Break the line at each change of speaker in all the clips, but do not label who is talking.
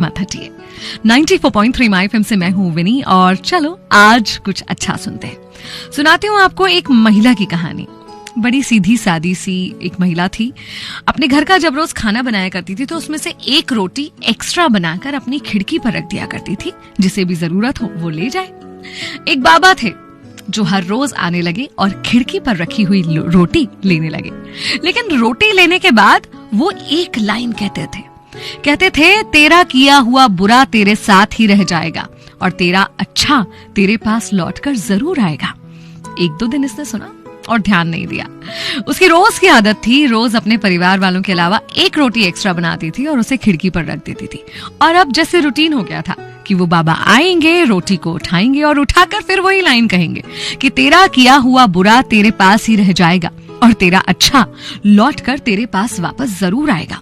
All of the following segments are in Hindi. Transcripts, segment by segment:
मत हटिए। 94.3 माय एफएम से मैं हूं विनी और चलो आज कुछ अच्छा सुनते हैं। सुनाती हूँ आपको एक महिला की कहानी। बड़ी सीधी सादी सी एक महिला थी। अपने घर का जब रोज खाना बनाया करती थी तो उसमें से एक रोटी एक्स्ट्रा बनाकर अपनी खिड़की पर रख दिया करती थी, जिसे भी जरूरत हो वो ले जाए। एक बाबा थे जो हर रोज आने लगे और खिड़की पर रखी हुई रोटी लेने लगे। लेकिन रोटी लेने के बाद वो एक लाइन कहते थे, तेरा किया हुआ बुरा तेरे साथ ही रह जाएगा और तेरा अच्छा तेरे पास लौटकर जरूर आएगा। एक दो दिन इसने सुना और ध्यान नहीं दिया। उसकी रोज की आदत थी, रोज अपने परिवार वालों के अलावा एक रोटी एक्स्ट्रा बनाती थी और उसे खिड़की पर रख देती थी। और अब जैसे रूटीन हो गया था कि वो बाबा आएंगे, रोटी को उठाएंगे और उठाकर फिर वही लाइन कहेंगे कि तेरा किया हुआ बुरा तेरे पास ही रह जाएगा और तेरा अच्छा लौटकर तेरे पास वापस जरूर आएगा।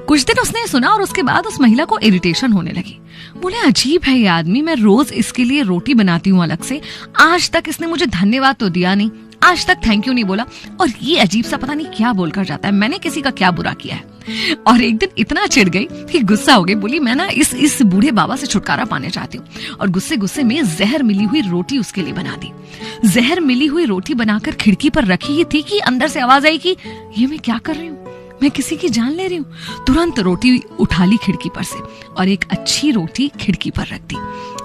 कुछ दिन उसने सुना और उसके बाद उस महिला को इरिटेशन होने लगी। बोले, अजीब है ये आदमी, मैं रोज इसके लिए रोटी बनाती हूँ अलग से, आज तक इसने मुझे धन्यवाद तो दिया नहीं, आज तक थैंक यू नहीं बोला, और ये अजीब सा पता नहीं क्या बोलकर जाता है, मैंने किसी का क्या बुरा किया है। और एक दिन इतना चिढ़ गई कि गुस्सा हो गई। बोली, मैं ना इस बूढ़े बाबा से छुटकारा पाने चाहती हूँ। और गुस्से में जहर मिली हुई रोटी उसके लिए बना दी। जहर मिली हुई रोटी बनाकर खिड़की पर रखी ही थी कि अंदर से आवाज आई कि ये मैं क्या कर रही हूँ, मैं किसी की जान ले रही हूँ। तुरंत रोटी उठा ली खिड़की पर से और एक अच्छी रोटी खिड़की पर रख दी।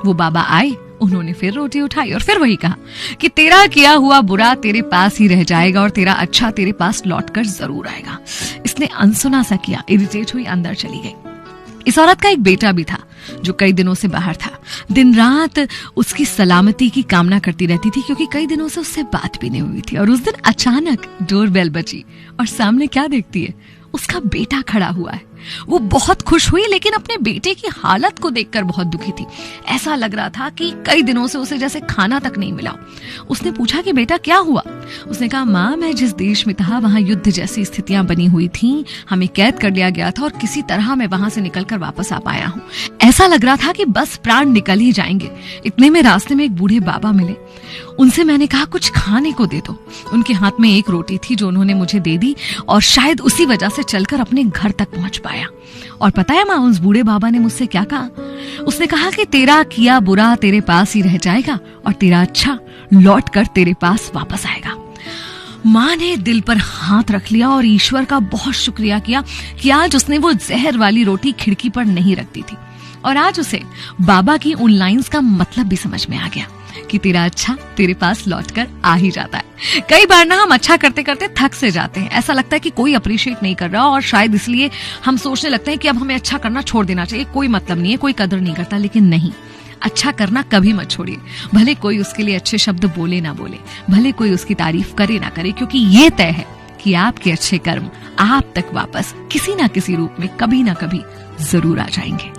वो बाबा आए, उन्होंने फिर रोटी उठाई और फिर वही कहा कि तेरा किया हुआ बुरा तेरे पास ही रह जाएगा और तेरा अच्छा तेरे पास लौटकर जरूर आएगा। इसने अनसुना सा किया, इरिटेट हुई अंदर चली गई। इस औरत का एक बेटा भी था जो कई दिनों से बाहर था। दिन रात उसकी सलामती की कामना करती रहती थी क्योंकि कई दिनों से उससे बात भी नहीं हुई थी। और उस दिन अचानक डोरबेल बजी और सामने क्या देखती है, उसका बेटा खड़ा हुआ है। वो बहुत खुश हुई लेकिन अपने बेटे की हालत को देखकर बहुत दुखी थी। ऐसा लग रहा था कि कई दिनों से उसे जैसे खाना तक नहीं मिला। उसने पूछा कि बेटा क्या हुआ? उसने कहा, माँ, मैं जिस देश में था वहां युद्ध जैसी स्थितियां बनी हुई थी, हमें कैद कर लिया गया था और किसी तरह मैं वहां से निकलकर वापस आ पाया हूँ। ऐसा लग रहा था कि बस प्राण निकल ही जाएंगे। इतने में रास्ते में एक बूढ़े बाबा मिले। उनसे मैंने कहा कुछ खाने को दे दो। उनके हाथ में एक रोटी थी जो उन्होंने मुझे दे दी और शायद उसी वजह से चलकर अपने घर तक पहुंच पाया। और पता है माँ, उस बूढ़े बाबा ने मुझसे क्या कहा? उसने कहा कि तेरा किया बुरा तेरे पास ही रह जाएगा और तेरा अच्छा लौट कर तेरे पास वापस आएगा। माँ ने दिल पर हाथ रख लिया और ईश्वर का बहुत शुक्रिया किया कि आज उसने वो जहर वाली रोटी खिड़की पर नहीं रख दी थी। और आज उसे बाबा की उन लाइंस का मतलब भी समझ में आ गया कि तेरा अच्छा तेरे पास लौटकर आ ही जाता है। कई बार ना हम अच्छा करते करते थक से जाते हैं। ऐसा लगता है कि कोई अप्रिशिएट नहीं कर रहा और शायद इसलिए हम सोचने लगते हैं कि अब हमें अच्छा करना छोड़ देना चाहिए, कोई मतलब नहीं है, कोई कदर नहीं करता। लेकिन नहीं, अच्छा करना कभी मत छोड़िए। भले कोई उसके लिए अच्छे शब्द बोले ना बोले, भले कोई उसकी तारीफ करे ना करे, क्योंकि ये तय है कि आपके अच्छे कर्म आप तक वापस किसी ना किसी रूप में कभी ना कभी जरूर आ जाएंगे।